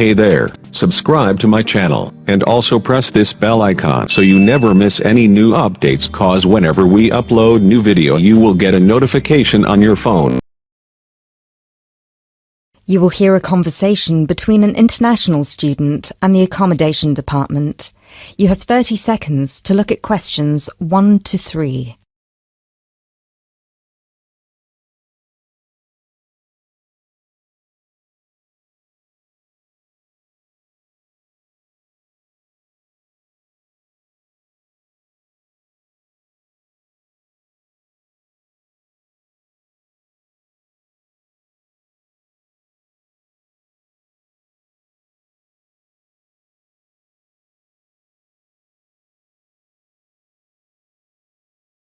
Hey there, subscribe to my channel, and also press this bell icon so you never miss any new updates, cause whenever we upload new video you will get a notification on your phone. You will hear a conversation between an international student and the accommodation department. You have 30 seconds to look at questions 1 to 3.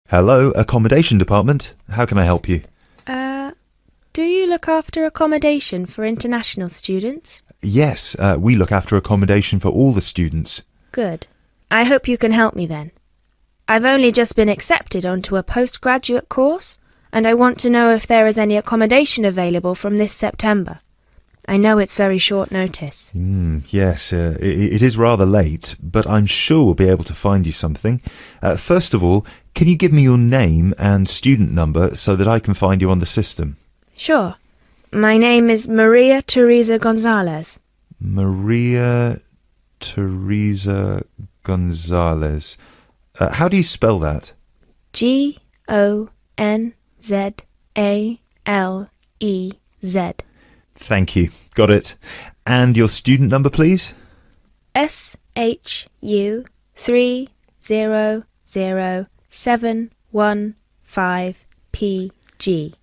Hello, accommodation department. How can I help you? Do you look after accommodation for international students? Yes, we look after accommodation for all the students. Good. I hope you can help me then. I've only just been accepted onto a postgraduate course, and I want to know if there is any accommodation available from this September. I know it's very short notice. Yes, it is rather late, but I'm sure we'll be able to find you something. First of all, can you give me your name and student number so that I can find you on the system? Sure. My name is Maria Teresa Gonzalez. Maria Teresa Gonzalez. How do you spell that? Gonzalez. Thank you. Got it. And your student number, please? SHU 300715PG.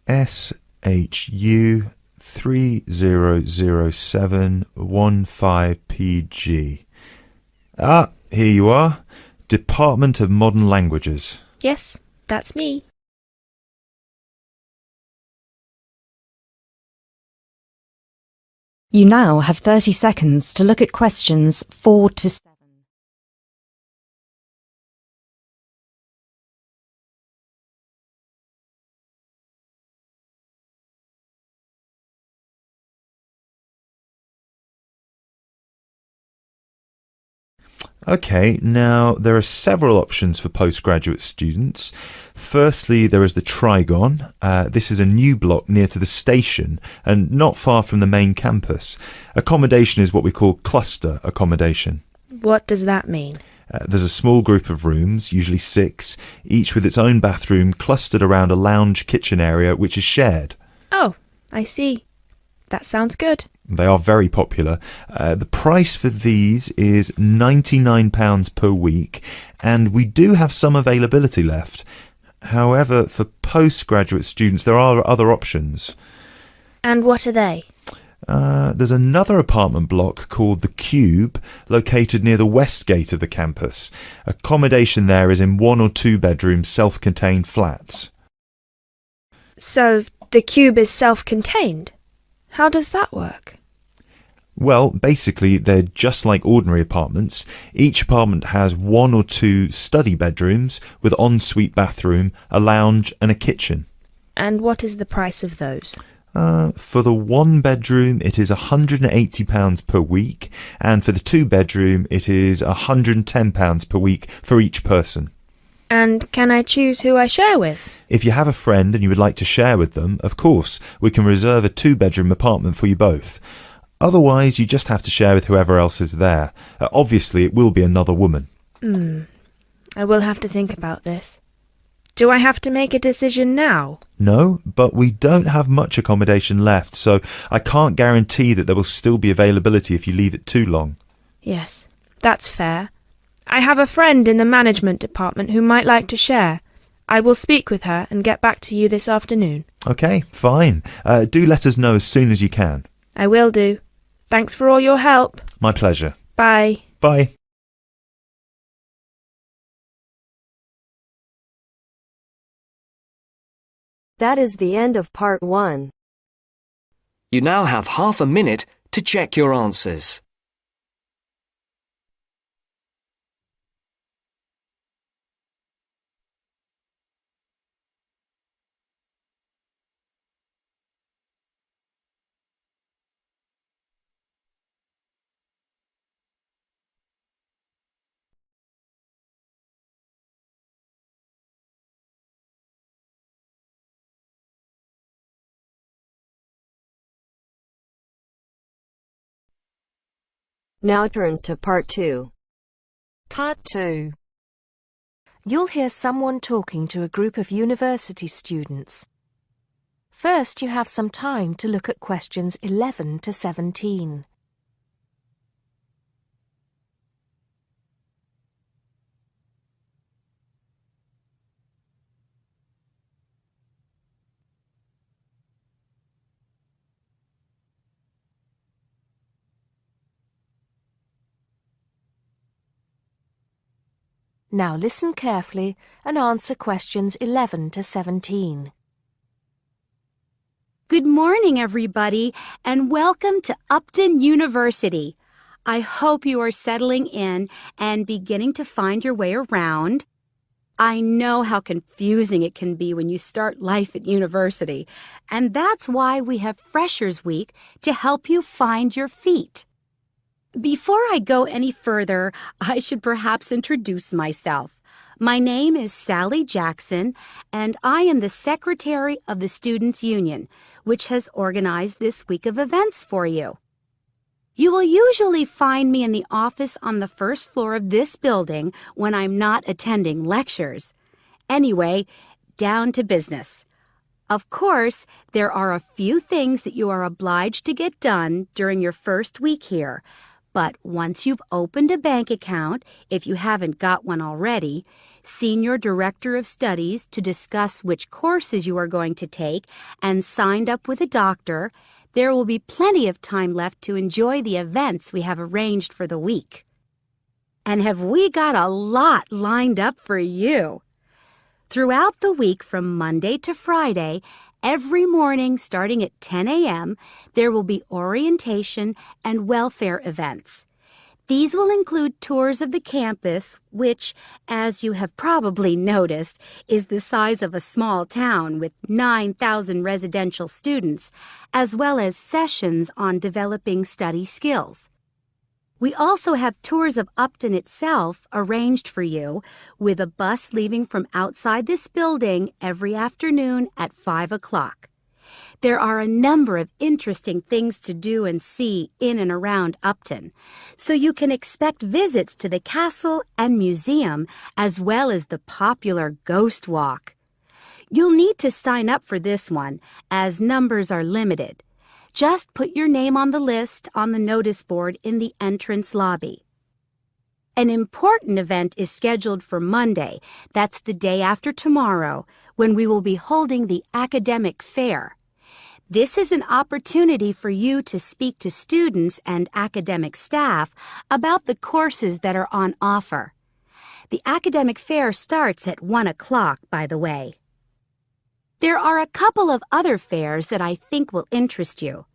SHU 300715PG. Ah, here you are. Department of Modern Languages. Yes, that's me. You now have 30 seconds to look at questions 4 to 7. Okay, now there are several options for postgraduate students. Firstly, there is the Trigon. This is a new block near to the station and not far from the main campus. Accommodation is what we call cluster accommodation. What does that mean? There's a small group of rooms, usually 6, each with its own bathroom clustered around a lounge kitchen area which is shared. Oh, I see. That sounds good. They are very popular. The price for these is £99 per week, and we do have some availability left. However, for postgraduate students, there are other options. And what are they? There's another apartment block called The Cube, located near the west gate of the campus. Accommodation there is in 1 or 2 bedroom self-contained flats. So, the Cube is self-contained? How does that work? Well, basically, they're just like ordinary apartments. Each apartment has 1 or 2 study bedrooms with ensuite bathroom, a lounge and a kitchen. And what is the price of those? For the 1 bedroom, it is £180 per week, and for the 2 bedroom, it is £110 per week for each person. And can I choose who I share with? If you have a friend and you would like to share with them, of course, we can reserve a 2-bedroom apartment for you both. Otherwise, you just have to share with whoever else is there. Obviously, it will be another woman. I will have to think about this. Do I have to make a decision now? No, but we don't have much accommodation left, so I can't guarantee that there will still be availability if you leave it too long. Yes, that's fair. I have a friend in the management department who might like to share. I will speak with her and get back to you this afternoon. Okay, fine. Do let us know as soon as you can. I will do. Thanks for all your help. My pleasure. Bye. Bye. That is the end of part 1. You now have half a minute to check your answers. Now turns to Part 2. Part 2. You'll hear someone talking to a group of university students. First, you have some time to look at questions 11 to 17. Now listen carefully and answer questions 11 to 17. Good morning, everybody, and welcome to Upton University. I hope you are settling in and beginning to find your way around. I know how confusing it can be when you start life at university, and that's why we have Freshers Week to help you find your feet. Before I go any further, I should perhaps introduce myself. My name is Sally Jackson, and I am the Secretary of the Students' Union, which has organized this week of events for you. You will usually find me in the office on the first floor of this building when I'm not attending lectures. Anyway, down to business. Of course, there are a few things that you are obliged to get done during your first week here. But once you've opened a bank account, if you haven't got one already, seen your director of studies to discuss which courses you are going to take, and signed up with a doctor, there will be plenty of time left to enjoy the events we have arranged for the week. And have we got a lot lined up for you? Throughout the week from Monday to Friday, every morning starting at 10 a.m., there will be orientation and welfare events. These will include tours of the campus, which, as you have probably noticed, is the size of a small town with 9,000 residential students, as well as sessions on developing study skills. We also have tours of Upton itself arranged for you, with a bus leaving from outside this building every afternoon at 5 o'clock. There are a number of interesting things to do and see in and around Upton, so you can expect visits to the castle and museum, as well as the popular Ghost Walk. You'll need to sign up for this one, as numbers are limited. Just put your name on the list on the notice board in the entrance lobby. An important event is scheduled for Monday, that's the day after tomorrow, when we will be holding the academic fair. This is an opportunity for you to speak to students and academic staff about the courses that are on offer. The academic fair starts at 1 o'clock, by the way. There are a couple of other fairs that I think will interest you.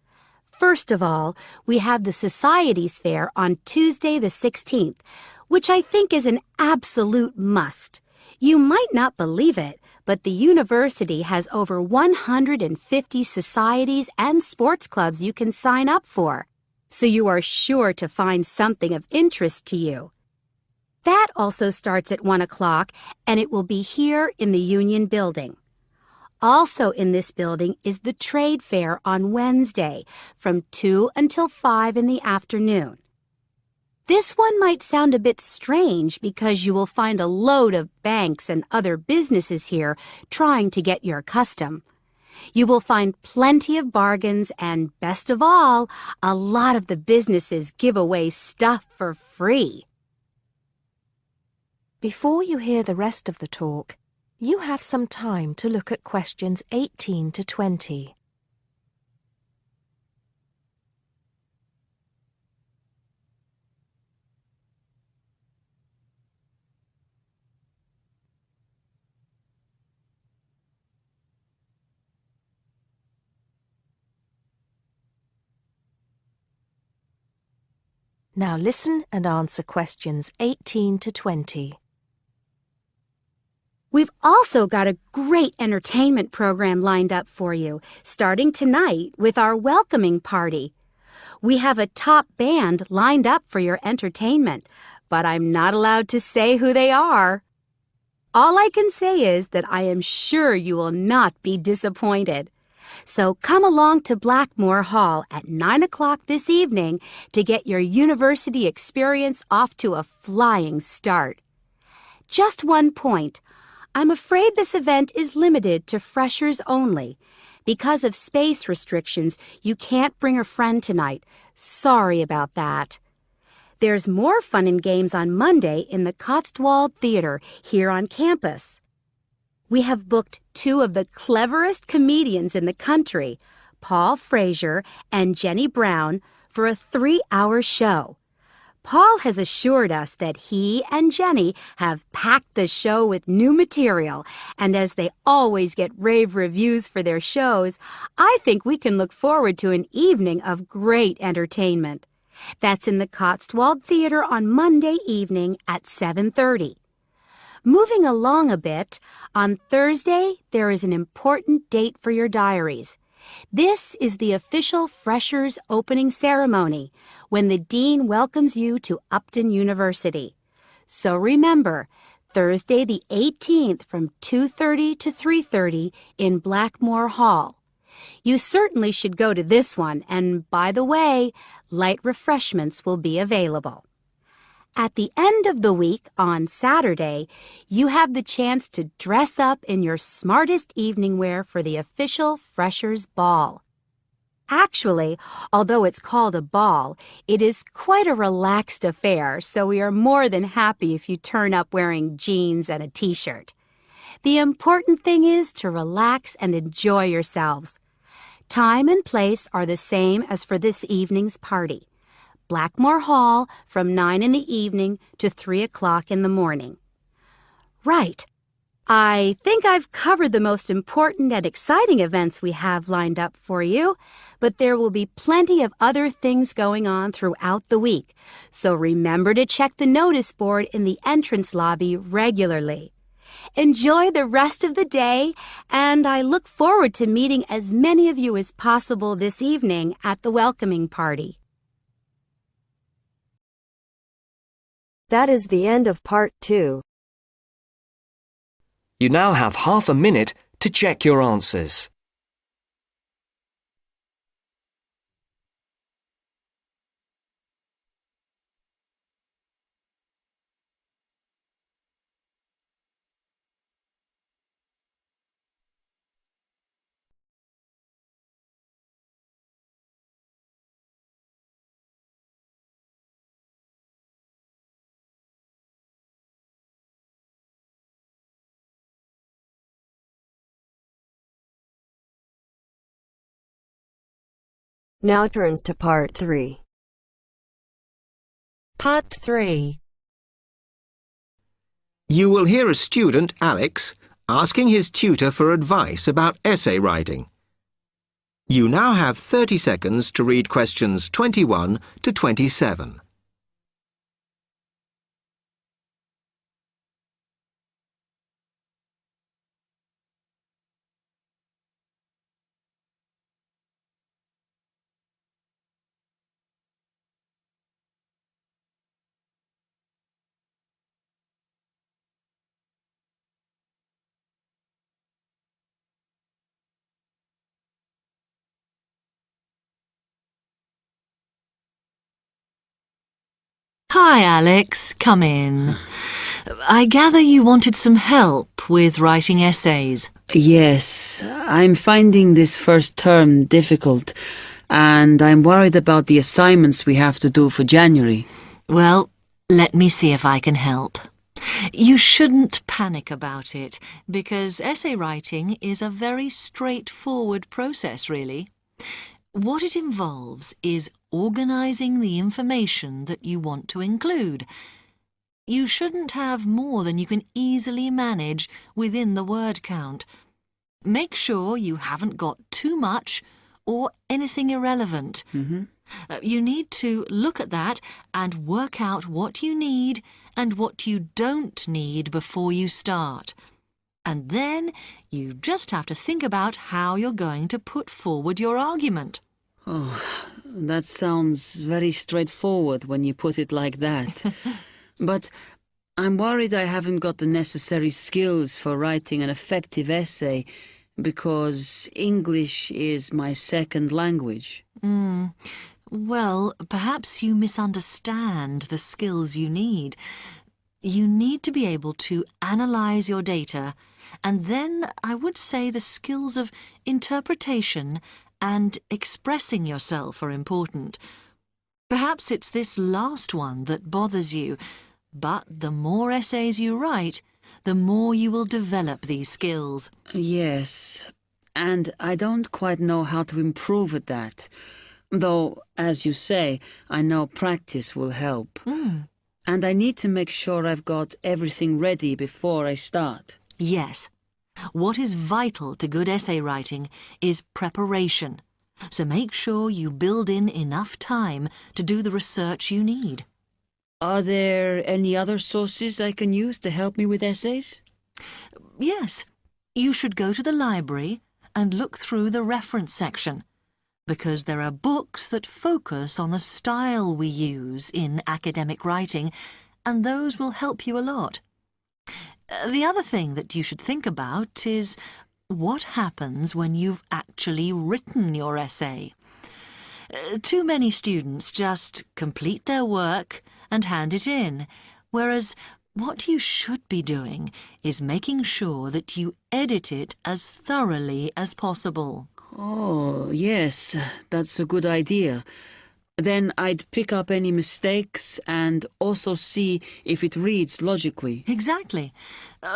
First of all, we have the Societies Fair on Tuesday the 16th, which I think is an absolute must. You might not believe it, but the university has over 150 societies and sports clubs you can sign up for, so you are sure to find something of interest to you. That also starts at 1 o'clock, and it will be here in the Union Building. Also in this building is the Trade Fair on Wednesday from 2 until 5 in the afternoon. This one might sound a bit strange because you will find a load of banks and other businesses here trying to get your custom. You will find plenty of bargains and, best of all, a lot of the businesses give away stuff for free. Before you hear the rest of the talk, you have some time to look at questions 18 to 20. Now listen and answer questions 18 to 20. We've also got a great entertainment program lined up for you, starting tonight with our welcoming party. We have a top band lined up for your entertainment, but I'm not allowed to say who they are. All I can say is that I am sure you will not be disappointed. So come along to Blackmore Hall at 9 o'clock this evening to get your university experience off to a flying start. Just one point. I'm afraid this event is limited to freshers only. Because of space restrictions, you can't bring a friend tonight. Sorry about that. There's more fun and games on Monday in the Cotswold Theater here on campus. We have booked two of the cleverest comedians in the country, Paul Frazier and Jenny Brown, for a 3-hour show. Paul has assured us that he and Jenny have packed the show with new material, and as they always get rave reviews for their shows, I think we can look forward to an evening of great entertainment. That's in the Cotswold Theater on Monday evening at 7:30. Moving along a bit, on Thursday there is an important date for your diaries. This is the official Freshers Opening Ceremony, when the Dean welcomes you to Upton University. So remember, Thursday the 18th from 2:30 to 3:30 in Blackmore Hall. You certainly should go to this one, and by the way, light refreshments will be available. At the end of the week, on Saturday, you have the chance to dress up in your smartest evening wear for the official Freshers' Ball. Actually, although it's called a ball, it is quite a relaxed affair, so we are more than happy if you turn up wearing jeans and a t-shirt. The important thing is to relax and enjoy yourselves. Time and place are the same as for this evening's party. Blackmore Hall from 9 in the evening to 3 o'clock in the morning. Right. I think I've covered the most important and exciting events we have lined up for you, but there will be plenty of other things going on throughout the week, so remember to check the notice board in the entrance lobby regularly. Enjoy the rest of the day, and I look forward to meeting as many of you as possible this evening at the welcoming party. That is the end of part 2. You now have half a minute to check your answers. Now turns to part 3. Part 3. You will hear a student, Alex, asking his tutor for advice about essay writing. You now have 30 seconds to read questions 21 to 27. Hi, Alex. Come in. I gather you wanted some help with writing essays. Yes, I'm finding this first term difficult, and I'm worried about the assignments we have to do for January. Well, let me see if I can help. You shouldn't panic about it, because essay writing is a very straightforward process, really. What it involves is organising the information that you want to include. You shouldn't have more than you can easily manage within the word count. Make sure you haven't got too much or anything irrelevant. You need to look at that and work out what you need and what you don't need before you start. And then you just have to think about how you're going to put forward your argument. Oh, that sounds very straightforward when you put it like that. But I'm worried I haven't got the necessary skills for writing an effective essay, because English is my second language. Well, perhaps you misunderstand the skills you need. You need to be able to analyze your data, and then I would say the skills of interpretation and expressing yourself are important. Perhaps it's this last one that bothers you, but the more essays you write, the more you will develop these skills. Yes, and I don't quite know how to improve at that. Though, as you say, I know practice will help. And I need to make sure I've got everything ready before I start. Yes. What is vital to good essay writing is preparation. So make sure you build in enough time to do the research you need. Are there any other sources I can use to help me with essays? Yes. You should go to the library and look through the reference section, because there are books that focus on the style we use in academic writing, and those will help you a lot. The other thing that you should think about is what happens when you've actually written your essay. Too many students just complete their work and hand it in, whereas what you should be doing is making sure that you edit it as thoroughly as possible. Oh, yes, that's a good idea. Then I'd pick up any mistakes and also see if it reads logically. Exactly.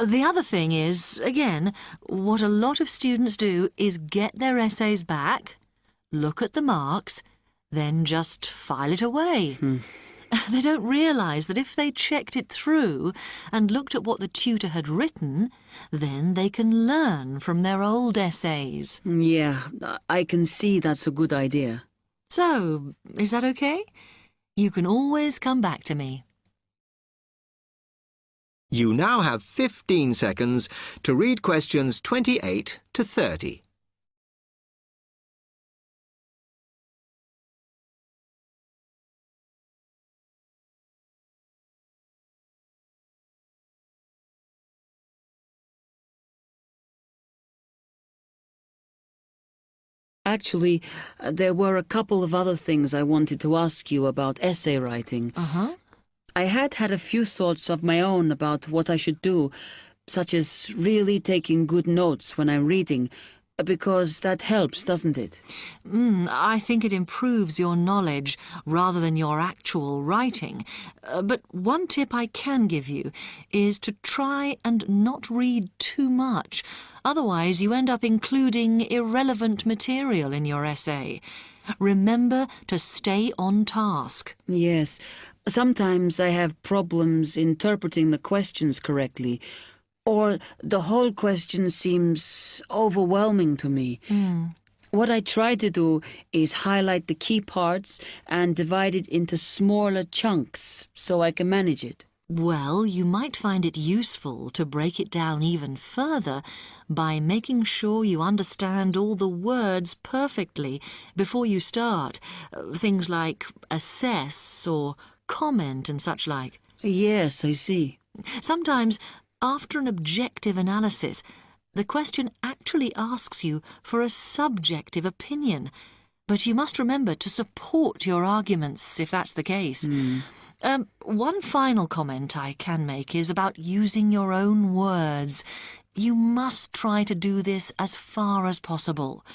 The other thing is, again, what a lot of students do is get their essays back, look at the marks, then just file it away. They don't realise that if they checked it through and looked at what the tutor had written, then they can learn from their old essays. Yeah, I can see that's a good idea. So, is that okay? You can always come back to me. You now have 15 seconds to read questions 28 to 30. Actually, there were a couple of other things I wanted to ask you about essay writing. I had a few thoughts of my own about what I should do, such as really taking good notes when I'm reading, because that helps, doesn't it? I think it improves your knowledge rather than your actual writing. But one tip I can give you is to try and not read too much. Otherwise, you end up including irrelevant material in your essay. Remember to stay on task. Yes. Sometimes I have problems interpreting the questions correctly, or the whole question seems overwhelming to me. What I try to do is highlight the key parts and divide it into smaller chunks so I can manage it. Well, you might find it useful to break it down even further by making sure you understand all the words perfectly before you start. Things like assess or comment and such like. Yes, I see. Sometimes, after an objective analysis, the question actually asks you for a subjective opinion, but you must remember to support your arguments if that's the case. One final comment I can make is about using your own words. You must try to do this as far as possible.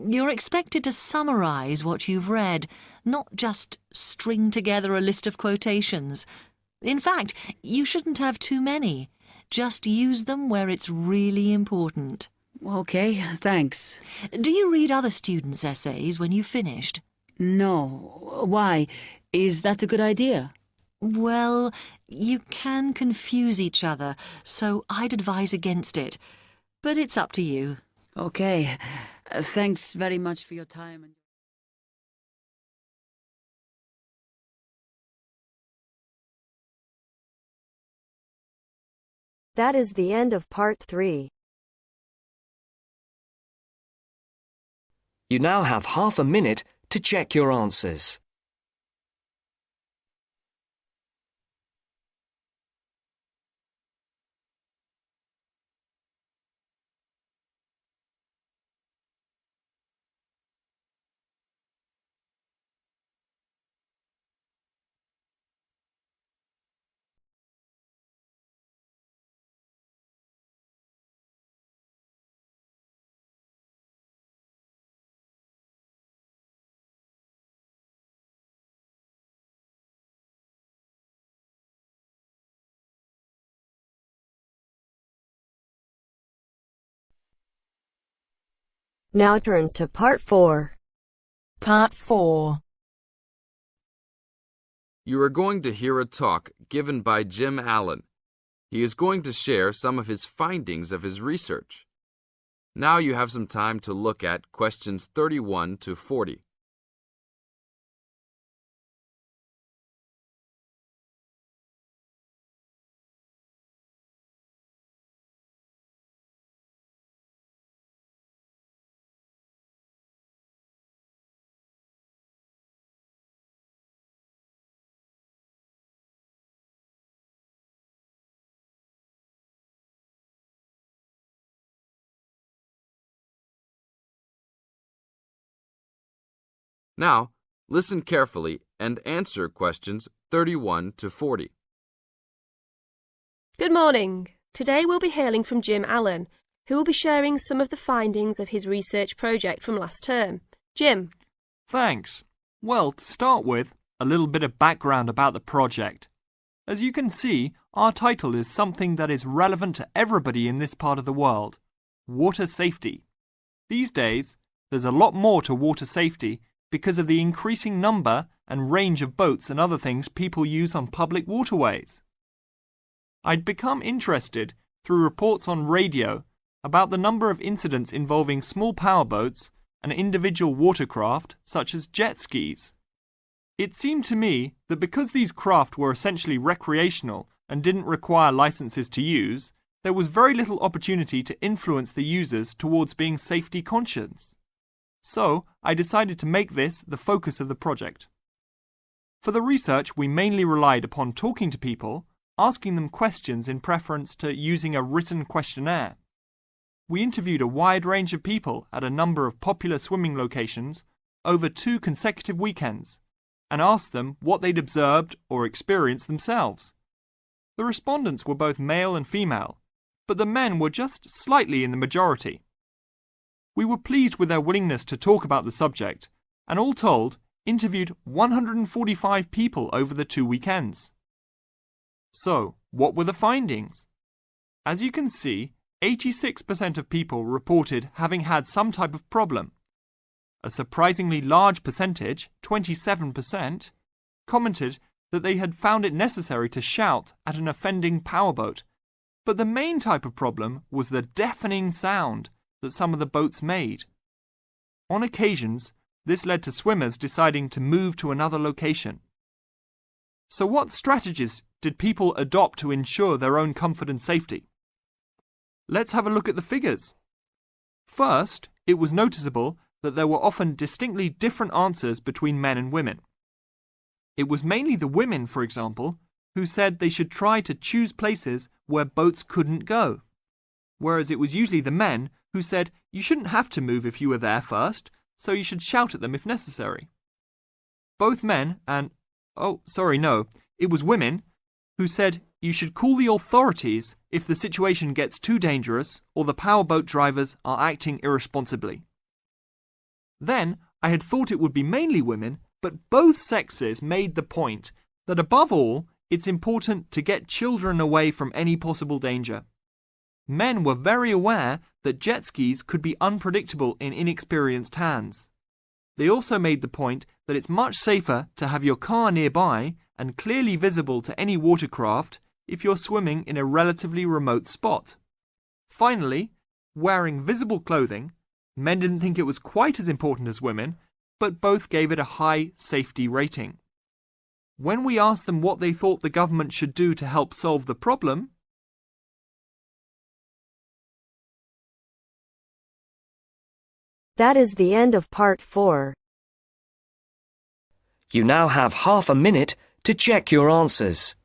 You're expected to summarise what you've read, not just string together a list of quotations. In fact, you shouldn't have too many. Just use them where it's really important. Okay, thanks. Do you read other students' essays when you've finished? No. Why? Is that a good idea? Well, you can confuse each other, so I'd advise against it. But it's up to you. Okay. Thanks very much for your time. That is the end of part 3. You now have half a minute to check your answers. Now turns to Part 4. Part 4. You are going to hear a talk given by Jim Allen. He is going to share some of his findings of his research. Now you have some time to look at questions 31 to 40. Now, listen carefully and answer questions 31 to 40. Good morning. Today we'll be hearing from Jim Allen, who will be sharing some of the findings of his research project from last term. Jim. Thanks. Well, to start with, a little bit of background about the project. As you can see, our title is something that is relevant to everybody in this part of the world: water safety. These days, there's a lot more to water safety because of the increasing number and range of boats and other things people use on public waterways. I'd become interested through reports on radio about the number of incidents involving small powerboats and individual watercraft such as jet skis. It seemed to me that because these craft were essentially recreational and didn't require licenses to use, there was very little opportunity to influence the users towards being safety conscious. So, I decided to make this the focus of the project. For the research, we mainly relied upon talking to people, asking them questions in preference to using a written questionnaire. We interviewed a wide range of people at a number of popular swimming locations over 2 consecutive weekends and asked them what they'd observed or experienced themselves. The respondents were both male and female, but the men were just slightly in the majority. We were pleased with their willingness to talk about the subject, and all told, interviewed 145 people over the 2 weekends. So, what were the findings? As you can see, 86% of people reported having had some type of problem. A surprisingly large percentage, 27%, commented that they had found it necessary to shout at an offending powerboat, but the main type of problem was the deafening sound that some of the boats made. On occasions, this led to swimmers deciding to move to another location. So what strategies did people adopt to ensure their own comfort and safety? Let's have a look at the figures. First, it was noticeable that there were often distinctly different answers between men and women. It was mainly the women, for example, who said they should try to choose places where boats couldn't go, whereas it was usually the men who said you shouldn't have to move if you were there first, so you should shout at them if necessary. Both men and, it was women who said you should call the authorities if the situation gets too dangerous or the powerboat drivers are acting irresponsibly. Then, I had thought it would be mainly women, but both sexes made the point that above all, it's important to get children away from any possible danger. Men were very aware that jet skis could be unpredictable in inexperienced hands. They also made the point that it's much safer to have your car nearby and clearly visible to any watercraft if you're swimming in a relatively remote spot. Finally, wearing visible clothing, men didn't think it was quite as important as women, but both gave it a high safety rating. When we asked them what they thought the government should do to help solve the problem, That is the end of Part 4. You now have half a minute to check your answers.